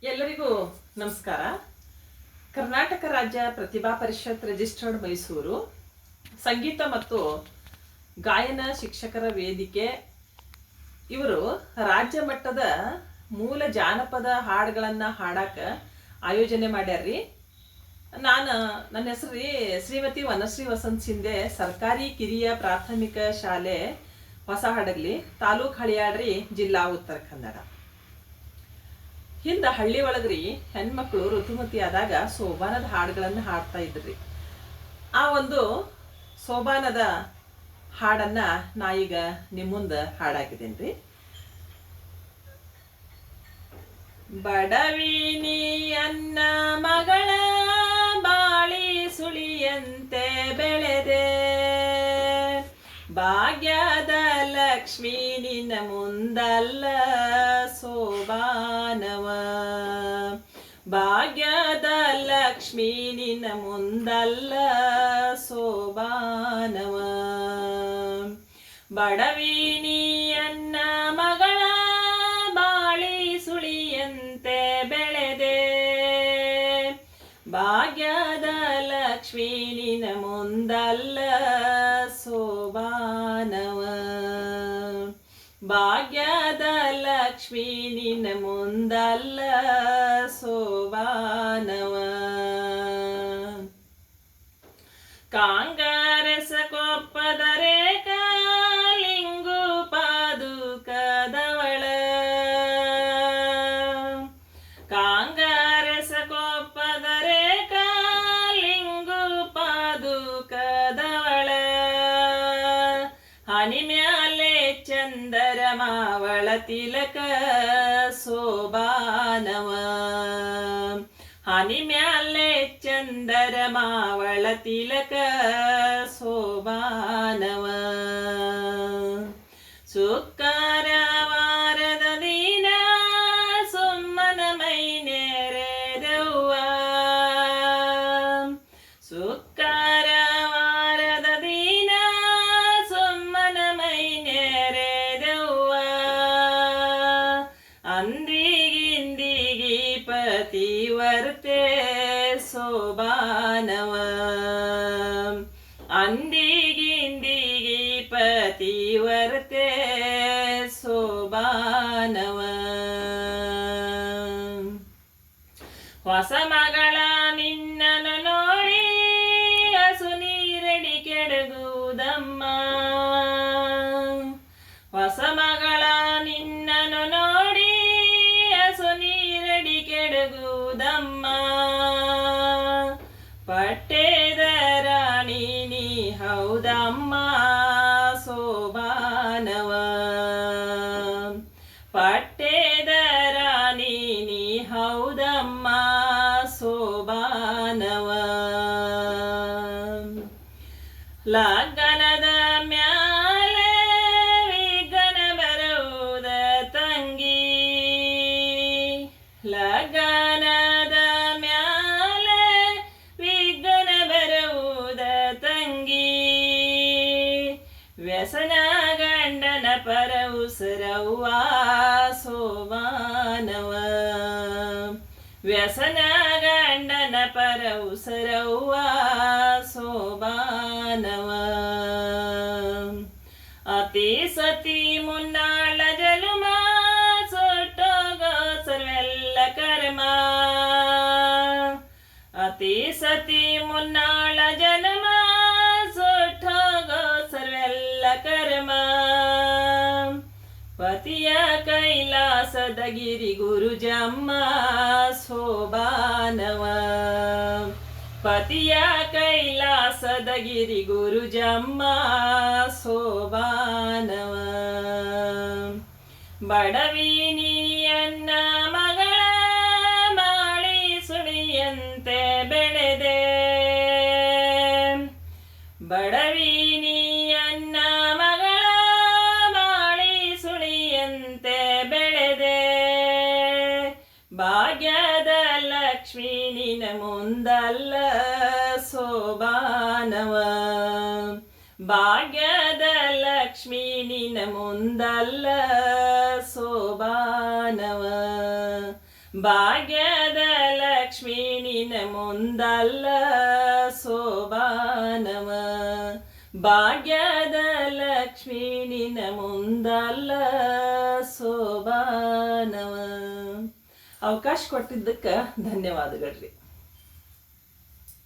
ಎಲ್ಲರಿಗೂ ನಮಸ್ಕಾರ. ಕರ್ನಾಟಕ ರಾಜ್ಯ ಪ್ರತಿಭಾ ಪರಿಷತ್ ರಿಜಿಸ್ಟರ್ಡ್ ಮೈಸೂರು ಸಂಗೀತ ಮತ್ತು ಗಾಯನ ಶಿಕ್ಷಕರ ವೇದಿಕೆ ಇವರು ರಾಜ್ಯ ಮಟ್ಟದ ಮೂಲ ಜಾನಪದ ಹಾಡುಗಳನ್ನು ಹಾಡಾಕ ಆಯೋಜನೆ ಮಾಡ್ಯಾರ್ರಿ. ನನ್ನ ಹೆಸರು ರೀ ಶ್ರೀಮತಿ ವನಶ್ರೀ ವಸಂತ್ ಶಿಂದೆ, ಸರ್ಕಾರಿ ಕಿರಿಯ ಪ್ರಾಥಮಿಕ ಶಾಲೆ ಹೊಸಹಡಗಲಿ, ತಾಲೂಕು ಹಳಿಯಾಡ್ರಿ, ಜಿಲ್ಲಾ ಉತ್ತರ ಕನ್ನಡ. ಹಿಂದ ಹಳ್ಳಿ ಒಳಗ್ರಿ ಹೆಣ್ಮಕ್ಳು ಋತುಮತಿ ಆದಾಗ ಸೋಬಾನದ ಹಾಡುಗಳನ್ನು ಹಾಡ್ತಾ ಇದ್ರಿ. ಆ ಒಂದು ಸೋಬಾನದ ಹಾಡನ್ನ ನಾ ಈಗ ನಿಮ್ಮ ಮುಂದೆ ಹಾಡಾಕಿದ್ದೇನ್ರಿ. ಬಡವಿನಿ ಅನ್ನ ಮಗಳ ಬಾಳಿ ಸುಳಿಯಂತೆ ಬೆಳೆದೆ, ಭಾಗ್ಯದ ಲಕ್ಷ್ಮೀ ನಿನ್ನ ಮುಂದಲ್ಲ ಸೋಬಾನವ, ಭಾಗ್ಯದ ಲಕ್ಷ್ಮೀ ನಿನ್ನ ಮುಂದಲ್ಲ ಸೋಬಾನವ. ಬಡವಿನಿ ಅನ್ನ ಮಗಳ ಬಾಳಿ ಸುಳಿಯಂತೆ ಬೆಳೆದೆ, ಭಾಗ್ಯದ ಲಕ್ಷ್ಮೀ ನಿನ್ನ ಮುಂದಲ್ಲ ಸೋಬಾನವ, ಭಾಗ್ಯದ ಲಕ್ಷ್ಮೀ ನಿನ್ನ ಮುಂದಲ್ಲ ಸೋಬಾನವ. ಕಾಂಗಾರಸ ಕೊಪ್ಪದ ರೇಖಾಲಿಂಗು ಪಾದುಕದವಳ, ಕಾಂಗಾರಸ ಕೊಪ್ಪದ ರೇಖಾಲಿಂಗು ಪಾದುಕದವಳ, ಹನಿಮ್ಯಾಲೆ ಚಂದರಮಾವಳ ತಿಲಕ ಸೋಬಾನವ, ಹನಿಮ್ಯಾಲೆ ಚಂದರಮಾವಳ ತಿಲಕ ಸೋಬಾನವ. ಶುಕ್ರವಾರದ ದಿನ ಸುಮ್ಮನ ಮೈ ನೆರೆದವ್ವ, ಶುಕ್ರವಾರದ ದಿನ ಸುಮ್ಮನ ಮೈ ನೆರೆದವ್ವ, ಅಂದಿಗಿಂದಿಗಿ ಪತಿವರ್ತೆ ಸೋಬಾನವ, ಅಂದಿಗಿಂದಿಗಿ ಪತಿವರ್ತೆ ಸೋಬಾನವ. ಹೊಸ ಮಗಳ ನಿನ್ನನು ನೋಡಿ ಹಸು ನೀರಡಿ ಕೆಡಗುವುದಮ್ಮ, ಹೊಸ ಮಗಳ ನಿನ್ನನು ನೋಡಿ ಹಸು ನೀರಡಿ ಕೆಡಗುವುದಮ್ಮ, ಪಟ್ಟೆದ ರಾಣಿ ನೀ ಹೌದಮ್ಮ ಸೋಬಾನವ, ಪಟ್ಟೆದ ರಾಣಿ ನೀ ಹೌದಮ್ಮ ಸೋಬಾನವ. ಲಗ್ನದ ಮ್ಯಾಲೆ ವಿಘ್ನ ಬರುವುದ ತಂಗಿ, ಲಗ್ನದ ಮ್ಯಾಲೆ ವಿಘ್ನ ಬರುವುದ ತಂಗಿ, ವ್ಯಸನ ಗಂಡನ ಪರ ಉಸರವ್ವ ಸೋಬಾನವ, ವ್ಯಸನ ಗಂಡನ ಪರ ಉಸರವ್ವ ಸೋಬಾನವ. ಅತಿ ಸತಿ ಮುನ್ನಾಳ ಜಲಮ ಸುಟ್ಟೋಗೋ ಸರ್ವೆಲ್ಲ ಕರ್ಮ, ಅತಿ ಸತಿ ಮುನ್ನಾಳ ಜನ್ಮ ಸುಟ್ಟೋಗೋ ಸರ್ವೆಲ್ಲ ಕರ್ಮ, ಪತಿಯ ಕೈಲಾಸದ ಗಿರಿ ಗುರುಜಮ್ಮ ಸೋಬಾನವ, ಪತಿಯ ಕೈಲಾಸದ ಗಿರಿ ಗುರುಜಮ್ಮ ಸೋಬಾನವ. ಬಡವಿನಿ ಅನ್ನ ಮಗಳ ಬಾಳಿ ಸುಳಿಯಂತೆ ಬೆಳೆದೆ, ಬಡವಿನಿ ಅನ್ನ ಮಗಳ ಬಾಳಿ ಸುಳಿಯಂತೆ ಬೆಳೆದೆ, ಭಾಗ್ಯದ ಲಕ್ಷ್ಮೀ ನಿನ್ನ ಮುಂದಲ್ಲ ಸೋಬಾನವ, ಭಾಗ್ಯದ ಲಕ್ಷ್ಮೀ ನಿನ್ನ ಮುಂದಲ್ಲ ಸೋಬಾನವ. ಭಾಗ್ಯದ ಲಕ್ಷ್ಮೀ ನಿನ ಮುಂದಲ್ಲ ಸೋಬಾನವ, ಭಾಗ್ಯದ ಲಕ್ಷ್ಮೀ ನಿನ ಮುಂದಲ್ಲ ಸೋಬಾನವ. ಅವಕಾಶ ಕೊಟ್ಟಿದ್ದಕ್ಕೆ ಧನ್ಯವಾದಗಳ್ರಿ.